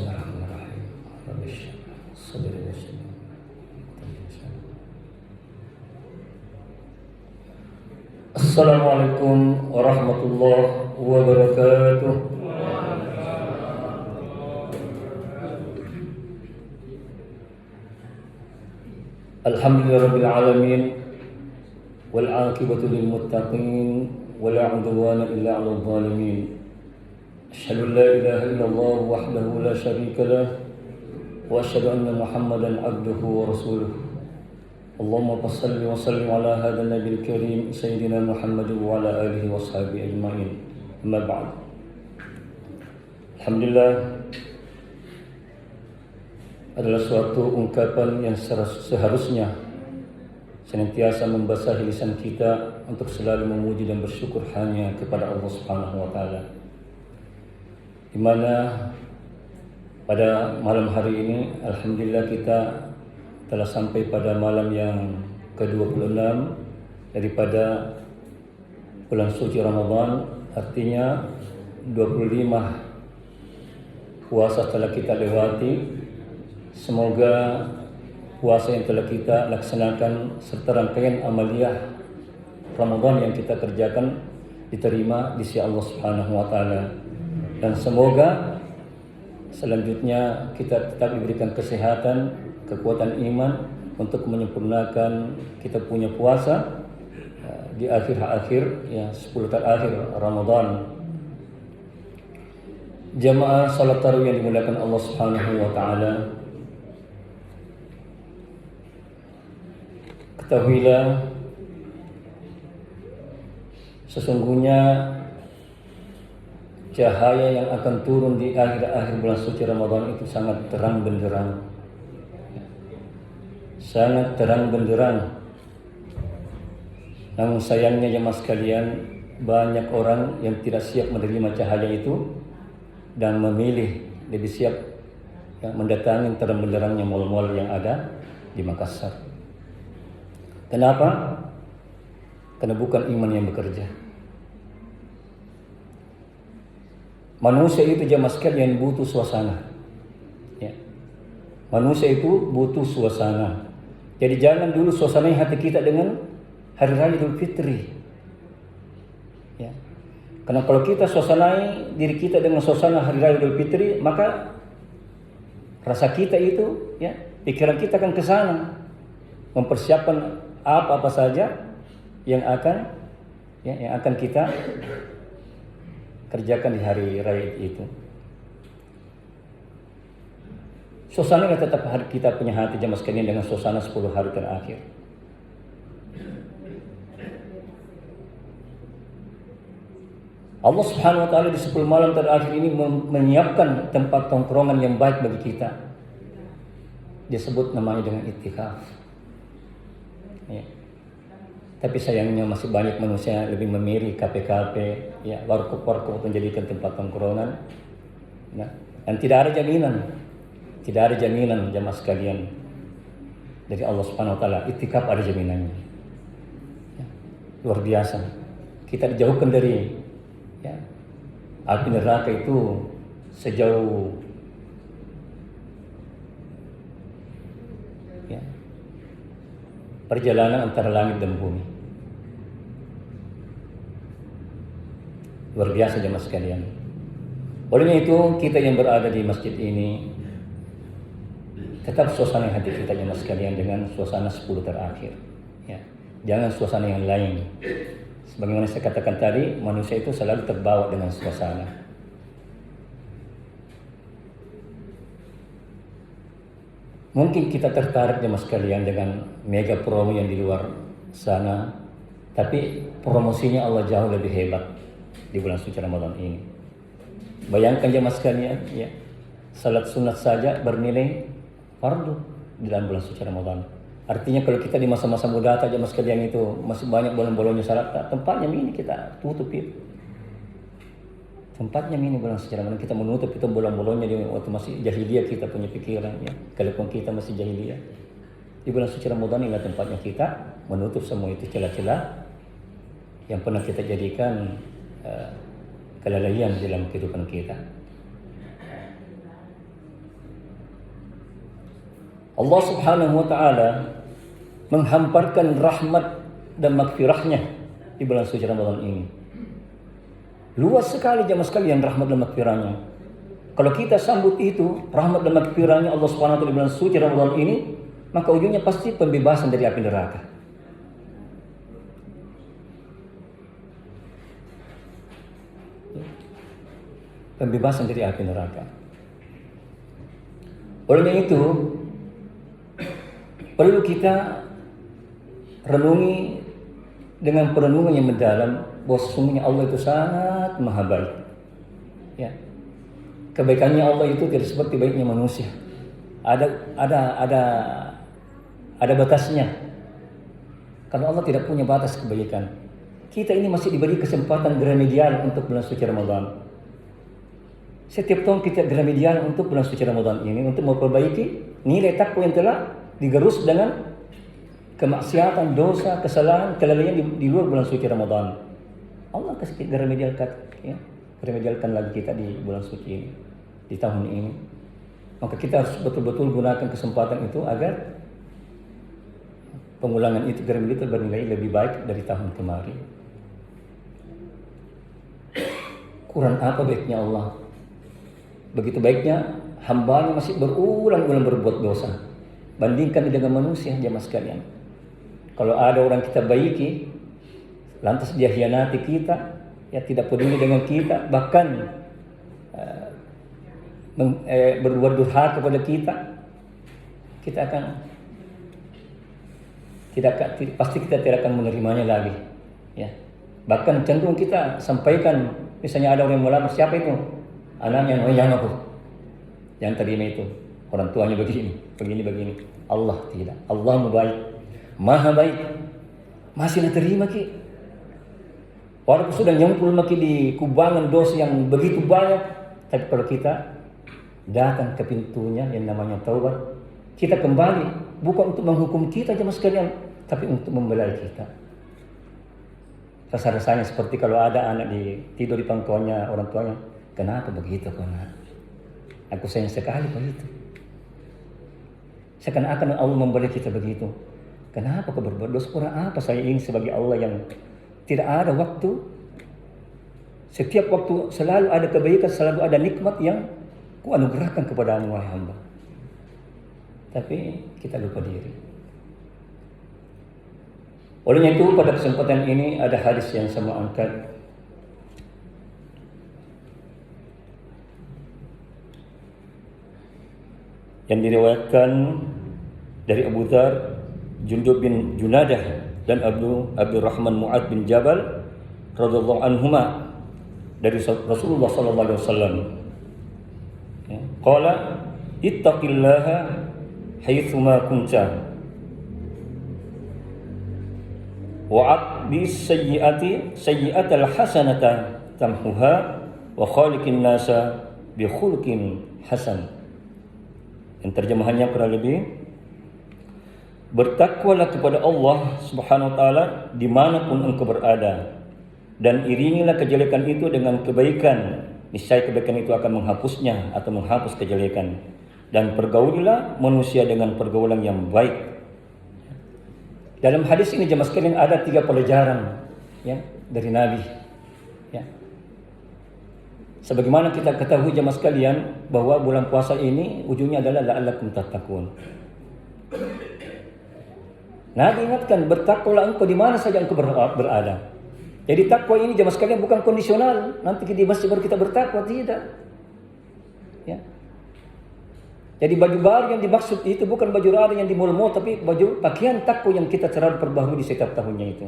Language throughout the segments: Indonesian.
Bismillahirrahmanirrahim. Sadri wa sadri. Assalamualaikum warahmatullahi wabarakatuh. Alhamdulillahirabbil alamin wal 'aqibatu lil muttaqin wala 'udwana illa 'alal zalimin. Asyhadu an la ilaha illallah wahdahu la syarika lah wa asyhadu anna Muhammadan 'abduhu wa rasuluh. Allahumma shalli wa sallim ala hadzal nabiyil karim sayyidina Muhammad wa ala alihi washabihi ajmain. Amma ba'd. Alhamdulillah adalah suatu ungkapan yang seharusnya senantiasa membasahi lisan kita untuk selalu memuji dan bersyukur hanya kepada Allah Subhanahu wa taala. Di mana pada malam hari ini alhamdulillah kita telah sampai pada malam yang ke-26 daripada bulan suci Ramadan, artinya 25 puasa telah kita lewati. Semoga puasa yang telah kita laksanakan serta rangkaian amaliyah Ramadan yang kita kerjakan diterima di sisi Allah Subhanahu wa taala. Dan semoga selanjutnya kita tetap diberikan kesehatan, kekuatan iman untuk menyempurnakan kita punya puasa di akhir-akhir ya 10 terakhir Ramadan. Jamaah salat tarawih yang dimuliakan Allah Subhanahu wa taala, ketahuilah sesungguhnya cahaya yang akan turun di akhir-akhir bulan suci Ramadan itu sangat terang benderang. Sangat terang benderang. Namun sayangnya jemaah sekalian, banyak orang yang tidak siap menerima cahaya itu dan memilih lebih siap mendatangi terang benderangnya mal-mal yang ada di Makassar. Kenapa? Karena bukan iman yang bekerja. Manusia itu jemaah sekalian butuh suasana. Ya. Manusia itu butuh suasana. Jadi jangan dulu suasanai hati kita dengan Hari Raya Idul Fitri. Ya. Karena kalau kita suasanai diri kita dengan suasana Hari Raya Idul Fitri, maka rasa kita itu, ya, pikiran kita akan ke sana, mempersiapkan apa-apa saja yang akan kita kerjakan di hari raya itu. Suasana tetap kita punya hati jemaah sekalian dengan suasana 10 hari terakhir. Allah Subhanahu wa taala di 10 malam terakhir ini menyiapkan tempat tongkrongan yang baik bagi kita. Dia sebut namanya dengan itikaf. Ya. Tapi sayangnya masih banyak manusia lebih memilih kafe-kafe, ya, warkop-warkop untuk menjadikan tempat tongkrongan. Nah, dan tidak ada jaminan jamaah sekalian dari Allah Subhanahu wa taala. Iktikaf ada jaminannya. Ya, luar biasa. Kita dijauhkan dari api neraka itu sejauh perjalanan antara langit dan bumi. Luar biasa jemaah sekalian. Oleh itu kita yang berada di masjid ini tetap suasana hati kita jemaah sekalian dengan suasana 10 terakhir. Ya. Jangan suasana yang lain. Sebagaimana saya katakan tadi, manusia itu selalu terbawa dengan suasana. Mungkin kita tertarik jemaah sekalian dengan mega promo yang di luar sana, tapi promosinya Allah jauh lebih hebat di bulan suci Ramadan ini. Bayangkan jemaah sekalian, ya, salat sunat saja bernilai fardu di dalam bulan suci Ramadan. Artinya kalau kita di masa-masa muda jemaah sekalian itu masih banyak bolong-bolongnya salat, tempatnya ini kita tutup itu. Tempatnya ini bulan suci Ramadan kita menutup itu bolong-bolongnya di waktu masih jahiliyah kita punya pikiran, ya. Kalaupun kita masih jahiliyah, di bulan suci Ramadan inilah tempatnya kita menutup semua itu celah-celah yang pernah kita jadikan kelalaian dalam kehidupan kita. Allah Subhanahu wa taala menghamparkan rahmat dan maghfirahnya di bulan suci Ramadan ini. Luas sekali jemaah sekalian rahmat dan maghfirahnya. Kalau kita sambut itu, rahmat dan maghfirahnya Allah Subhanahu wa taala di bulan suci Ramadan ini, maka ujungnya pasti pembebasan dari api neraka. Pembebasan dari api neraka. Oleh itu, perlu kita renungi dengan perenungan yang mendalam bahwa sesungguhnya Allah itu sangat maha baik. Ya. Kebaikannya Allah itu tidak seperti baiknya manusia. Ada batasnya. Karena Allah tidak punya batas kebaikan. Kita ini masih diberi kesempatan remedial untuk bulan suci Ramadan. Setiap tahun kita remedial untuk bulan suci Ramadan ini untuk memperbaiki nilai takwa yang telah digerus dengan kemaksiatan, dosa, kesalahan, kelalaian di luar bulan suci Ramadan. Allah kasih kita remedialkan lagi kita di bulan suci ini, di tahun ini. Maka kita harus betul-betul gunakan kesempatan itu agar pengulangan itu remedial bernilai lebih baik dari tahun kemarin. Kurang apa baiknya Allah? Begitu baiknya hambanya masih berulang-ulang berbuat dosa. Bandingkan dengan manusia jemaah sekalian. Kalau ada orang kita baiki, lantas dia hianati kita, ya tidak peduli dengan kita, bahkan berbuat durhaka kepada kita akan pasti kita tidak akan menerimanya lagi. Ya. Bahkan cenderung kita sampaikan, misalnya ada orang yang melamar, siapa itu? Anaknya, oh yang aku. Yang terima itu. Orang tuanya begini. Allah tidak. Allah maha baik. Masih nak terima ki. Walaupun sudah nyempul maki di kubangan dosa yang begitu banyak. Tapi kalau kita datang ke pintunya yang namanya taubat, kita kembali. Bukan untuk menghukum kita jemaah sekalian, tapi untuk membelai kita. Rasa-rasanya seperti kalau ada anak tidur di pangkuannya orang tuanya. Kenapa begitu nak? Aku sayang sekali begitu. Seakan-akan Allah memberi kita begitu. Kenapa kau berbuat dosa? Kurang apa saya ingin sebagai Allah yang tidak ada waktu? Setiap waktu selalu ada kebaikan, selalu ada nikmat yang ku anugerahkan kepadamu wahai hamba. Tapi kita lupa diri. Olehnya itu pada kesempatan ini ada hadis yang saya mau angkat. Yang diriwayatkan dari Abu Dzar, Jundub bin Junadah dan Abdurrahman Mu'ad bin Jabal radhiyallahu anhuma dari Rasulullah sallallahu alaihi wasallam. Qala ittaqillaha haitsuma kunta wa'at bis sayyi'atal hasanata tamhuha wa khaliqin nasa bi khuluqin hasan. Yang terjemahannya kurang lebih, bertakwalah kepada Allah Subhanahu wa taala dimanapun engkau berada, dan iringilah kejelekan itu dengan kebaikan. Niscaya kebaikan itu akan menghapusnya atau menghapus kejelekan. Dan pergaulilah manusia dengan pergaulan yang baik. Dalam hadis ini jemaah sekalian ada 3 pelajaran ya dari Nabi. Ya. Sebagaimana kita ketahui jemaah sekalian bahwa bulan puasa ini ujungnya adalah la'allakum tattaqun. Nabi ingatkan, bertakwalah engkau di mana saja engkau berada. Jadi takwa ini jemaah sekalian bukan kondisional. Nanti di masjid baru kita bertakwa, tidak. Ya. Jadi baju baru yang dimaksud itu bukan baju baru yang di mall-mall, tapi baju pakaian takwa yang kita selalu perbaharui di setiap tahunnya itu.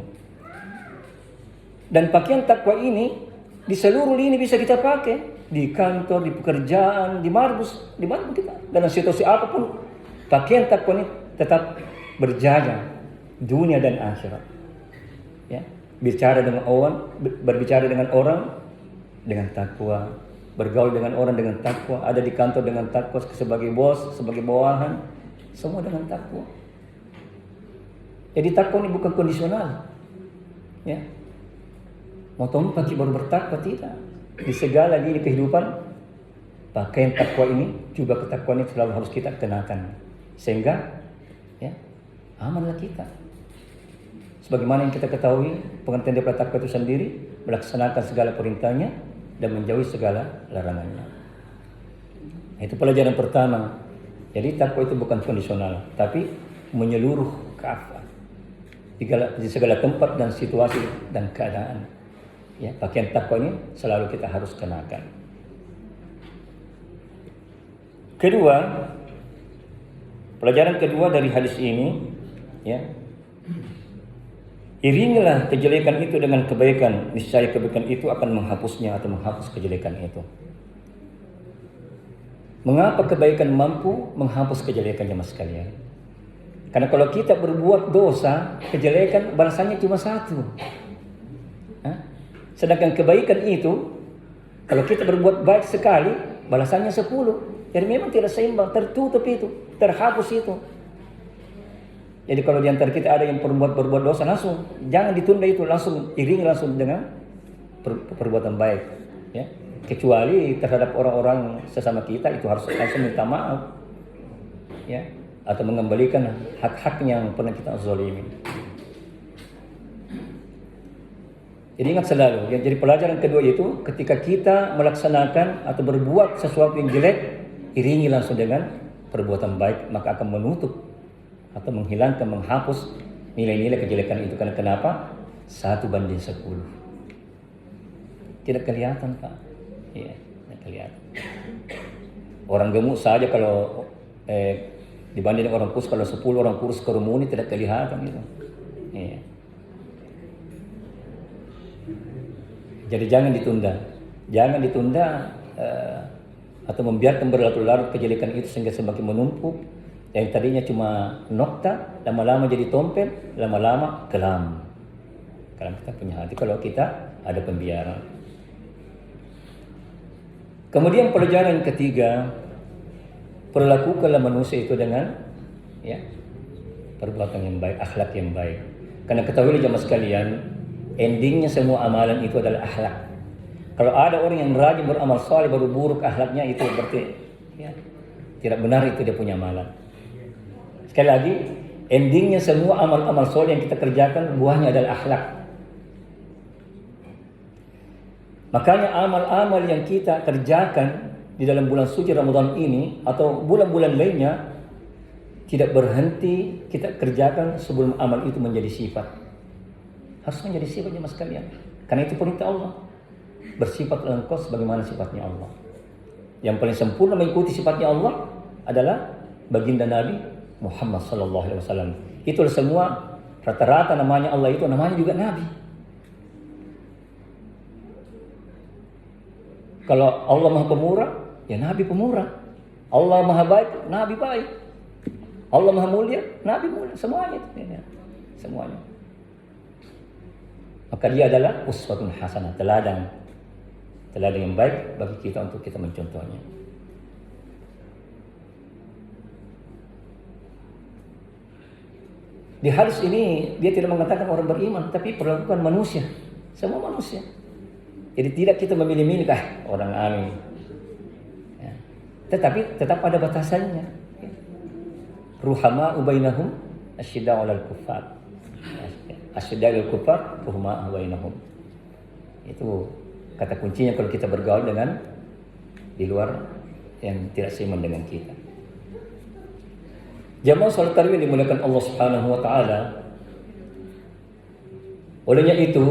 Dan pakaian takwa ini di seluruh lini bisa kita pakai, di kantor, di pekerjaan, di marbus, di mana kita. Dalam situasi apapun, pakaian takwa ini tetap berjaga dunia dan akhirat. Ya, berbicara dengan orang dengan takwa, bergaul dengan orang dengan takwa, ada di kantor dengan takwa, sebagai bos, sebagai bawahan, semua dengan takwa. Jadi takwa ini bukan kondisional. Ya. Mau tahu pagi baru bertakwa, tidak. Di segala lini kehidupan, pakaian takwa ini, juga ketakwaan ini selalu harus kita kenakan. Sehingga ya, amanlah kita. Sebagaimana yang kita ketahui, pengertian daripada takwa itu sendiri melaksanakan segala perintahnya dan menjauhi segala larangannya. Itu pelajaran pertama. Jadi takwa itu bukan kondisional, tapi menyeluruh kafah di segala tempat dan situasi dan keadaan. Ya, pakaian takwa ini selalu kita harus kenakan. Kedua, pelajaran kedua dari hadis ini, ya, iringilah kejelekan itu dengan kebaikan, niscaya kebaikan itu akan menghapusnya atau menghapus kejelekan itu. Mengapa kebaikan mampu menghapus kejelekan jemaah sekalian? Karena kalau kita berbuat dosa, kejelekan balasannya cuma satu. Sedangkan kebaikan itu, kalau kita berbuat baik sekali, balasannya 10. Jadi memang tidak seimbang, tertutup itu, terhapus itu. Jadi kalau di antara kita ada yang berbuat dosa, langsung jangan ditunda itu, langsung iringi langsung dengan perbuatan baik. Ya. Kecuali terhadap orang-orang sesama kita itu harus langsung minta maaf. Ya. Atau mengembalikan hak-hak yang pernah kita zalimi. Jadi ingat selalu, jadi pelajaran kedua itu ketika kita melaksanakan atau berbuat sesuatu yang jelek, iringi langsung dengan perbuatan baik, maka akan menutup atau menghilangkan, menghapus nilai-nilai kejelekan itu. Karena kenapa? 1:10. Tidak kelihatan, Pak. Iya, tidak kelihatan. Orang gemuk saja kalau dibanding orang kurus, kalau 10 orang kurus kerumuni tidak kelihatan gitu. Iya. Jadi jangan ditunda atau membiarkan berlarut-larut kejelekan itu sehingga semakin menumpuk. Yang tadinya cuma nokta, lama-lama jadi tompel, lama-lama kelam. Kelam kita punya hati kalau kita ada pembiaran. Kemudian pelajaran ketiga, perlakukanlah manusia itu dengan ya, perbuatan yang baik, akhlak yang baik. Karena ketahuilah jemaah sekalian, endingnya semua amalan itu adalah akhlak. Kalau ada orang yang rajin beramal saleh baru buruk akhlaknya, itu berarti ya, tidak benar itu dia punya amalan. Sekali lagi, endingnya semua amal-amal saleh yang kita kerjakan buahnya adalah akhlak. Makanya amal-amal yang kita kerjakan di dalam bulan suci Ramadan ini atau bulan-bulan lainnya tidak berhenti kita kerjakan sebelum amal itu menjadi sifat. Harus menjadi sifat jemaah sekalian. Karena itu perintah Allah. Bersifatlah engkau sebagaimana sifatnya Allah. Yang paling sempurna mengikuti sifatnya Allah adalah baginda Nabi Muhammad sallallahu alaihi wasallam. Itulah semua rata-rata namanya Allah itu namanya juga Nabi. Kalau Allah Maha Pemurah, ya Nabi pemurah. Allah Maha Baik, Nabi baik. Allah Maha Mulia, Nabi mulia. Semuanya itu. Ya. Semuanya. Maka dia adalah uswatun hasanah, teladan yang baik bagi kita untuk kita mencontohnya. Di hadis ini dia tidak mengatakan orang beriman, tapi perlakuan manusia, semua manusia. Jadi tidak kita memilih-milih orang alim, ya. Tetapi tetap ada batasannya. Ya. Ruhama'u bainahum asyidda'u 'alal kuffar. Asyidda'ul kuffar ruhama'u bainahum. Itu kata kuncinya kalau kita bergaul dengan di luar yang tidak seiman dengan kita. Jamaah salat tarawih yang dimuliakan Allah Subhanahu wa taala. Olehnya itu,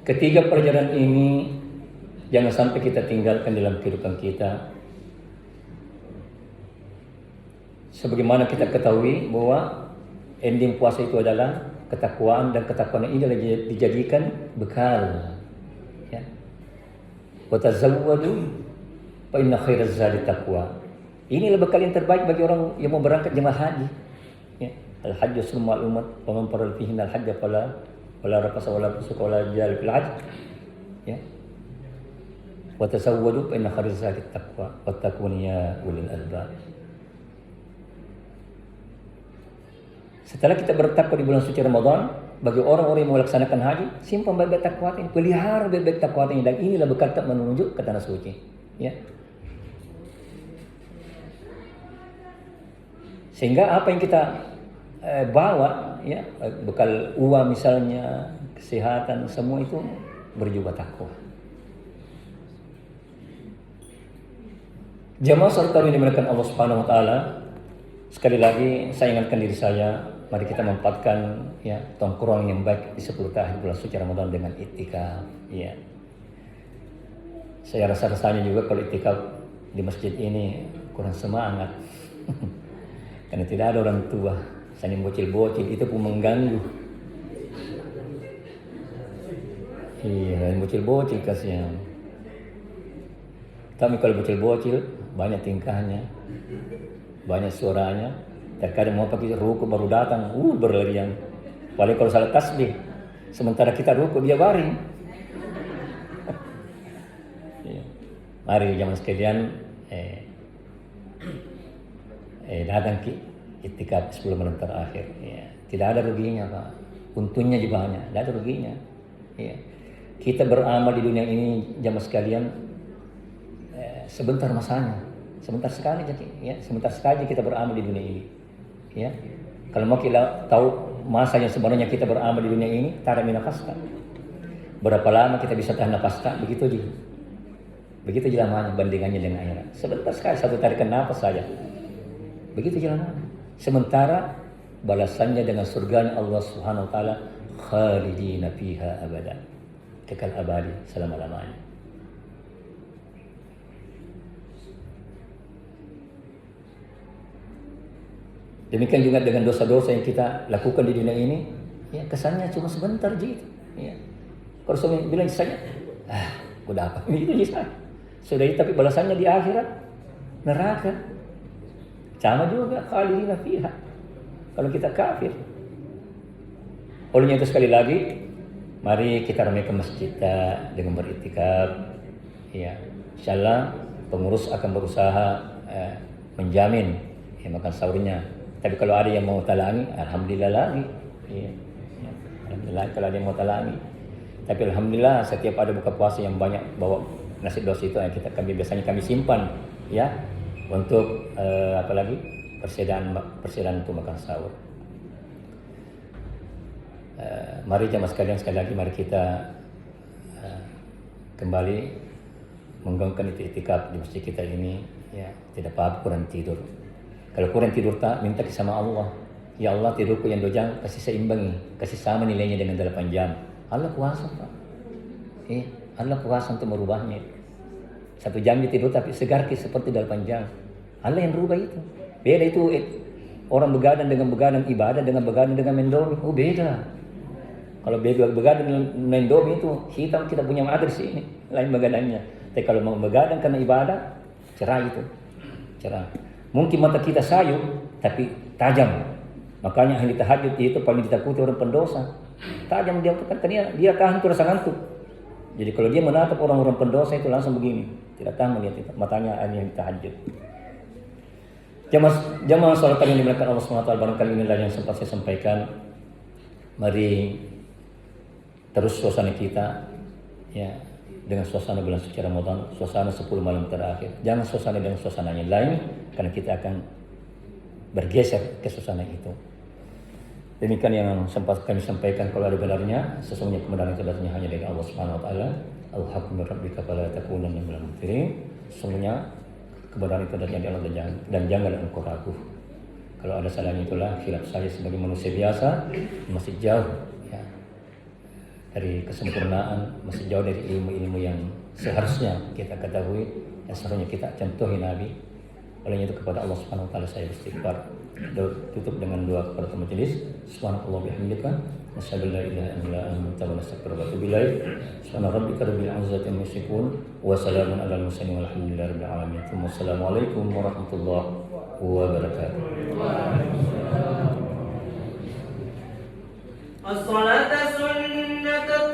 ketiga pelajaran ini jangan sampai kita tinggalkan dalam kehidupan kita. Sebagaimana kita ketahui bahwa ending puasa itu adalah ketakwaan, dan ketakwaan ini adalah dijadikan bekal. Ya. Wa tazawwadu fa inna khairaz zadi taqwa. Inilah bekal yang terbaik bagi orang yang mau berangkat jemaah haji. Ya. Al-hajju summa al-ummat wa man farada fihi al-hajja fala rafasa wala fusuqa wala jidala fil hajj. Ya. Wa tazawwadu fa inna khairaz zadi taqwa wattaquni ya ulil albab. Setelah kita bertakwa di bulan suci Ramadan, bagi orang-orang yang melaksanakan haji, simpan baik-baik takwa ini, pelihara baik-baik takwa ini, dan inilah bekal tak menuju ke tanah suci. Ya. Sehingga apa yang kita bawa, ya, bekal uang misalnya, kesehatan, semua itu berjubah takwa. Jamaah salat tarawih yang dimuliakan Allah Subhanahu wa taala, sekali lagi saya ingatkan diri saya, mari kita manfaatkan ya tongkrong yang baik di 10 tahun bulan suci Ramadan dengan iktikaf, ya. Saya rasa-rasanya juga kalau iktikaf di masjid ini kurang semangat. Karena tidak ada orang tua, hanya bocil-bocil, itu pun mengganggu. Iya, bocil-bocil kasihan. Tapi kalau bocil-bocil banyak tingkahnya, banyak suaranya. Terkadang mau pakai ruku baru datang, berlarian. Apalagi kalau salah tasbih, sementara kita ruku dia baring. Mari jamaah sekalian, datang ke iktikaf 10 malam terakhir. Ya. Tidak ada ruginya Pak, untungnya juga banyak, tidak ada ruginya. Ya. Kita beramal di dunia ini jamaah sekalian, sebentar masanya, sebentar sekali jadi, ya, sebentar sekali kita beramal di dunia ini. Ya. Kalau mau kita tahu masa yang sebenarnya kita beramal di dunia ini, tara minafaskan. Berapa lama kita bisa tahan nafaskan, begitu aja. Begitu lamanya bandingannya dengan akhirat. Sebentar sekali, satu tarikan nafas saja. Begitu lamanya. Sementara balasannya dengan surganya Allah Subhanahu wa taala, khalidina fiha abada. Kekal abadi selama-lamanya. Demikian juga dengan dosa-dosa yang kita lakukan di dunia ini, ya kesannya cuma sebentar gitu. Ya. Kalau suami bilang saya, udah apa? Itu bisa. Sudah itu, tapi balasannya di akhirat neraka. Sama juga khalidina fiha. Kalau kita kafir. Olehnya itu sekali lagi, mari kita ramaikan masjid kita dengan beriktikaf. Ya, insyaallah pengurus akan berusaha menjamin makan sahurnya. Tapi kalau ada yang mau talangi, alhamdulillah lagi. Ya. Alhamdulillah kalau ada yang mau talangi. Tapi alhamdulillah setiap ada buka puasa yang banyak bawa nasi dos itu yang kami biasanya simpan, ya, untuk apalagi persediaan untuk makan sahur. Mari jamaah sekalian, sekali lagi mari kita kembali menggaungkan iktikaf di masjid kita ini, ya. Tidak apa-apa kurang tidur. Kalau kurang tidur tak minta sama Allah, ya Allah tidurku yang 2 jam kasih seimbangi, kasih sama nilainya dengan 8 jam. Allah kuasa Pak. Allah kuasa untuk merubahnya. 1 jam dia tidur tapi segar seperti 8 jam. Allah yang rubah itu. Beda itu orang begadang dengan begadang ibadah dengan begadang dengan mendomi. Oh beda. Kalau begadang dengan mendomi itu hitam kita punya madri sini, lain begadangnya. Tapi kalau mau begadang karena ibadah, cerah itu. Cerah. Mungkin mata kita sayu tapi tajam. Makanya ahli tahajud itu paling ditakuti orang pendosa. Tajam dia katanya dia tahan tuh rasa ngantuk. Jadi kalau dia menatap orang-orang pendosa itu langsung begini, tidak tahan melihat itu, matanya ahli tahajud. Jamaah salat yang dimuliakan Allah Subhanahu wa taala, barangkali inilah yang sempat saya sampaikan. Mari terus suasana kita, ya, dengan suasana bulan suci Ramadan, suasana 10 malam terakhir. Jangan suasana dengan suasana yang lain, karena kita akan bergeser ke suasana itu. Demikian yang sempat kami sampaikan. Kalau ada benarnya, sesungguhnya kebenaran itu datangnya hanya dari Allah Subhanahu wa taala. Al-haqqu min rabbika fala takunanna minal mumtarin. Sesungguhnya kebenaran itu datangnya dari Allah dan janganlah engkau ragu. Kalau ada salahnya itulah khilaf saya sebagai manusia biasa, masih jauh, ya, dari kesempurnaan, masih jauh dari ilmu-ilmu yang seharusnya kita ketahui, yang seharusnya kita contohi Nabi. Olehnya itu kepada Allah Subhanahu wa taala saya beristighfar. Tutup dengan doa kepada majelis. Subhanallah bihamdika, asyhadu an la ilaha illa anta wa astaghfiruka wa atubu ilaik. Subhana rabbika rabbil izzati amma yasifun wa salamun alal mursalin walhamdulillahi rabbil alamin. Wassalamualaikum warahmatullahi wabarakatuh. As-salatu sunnatut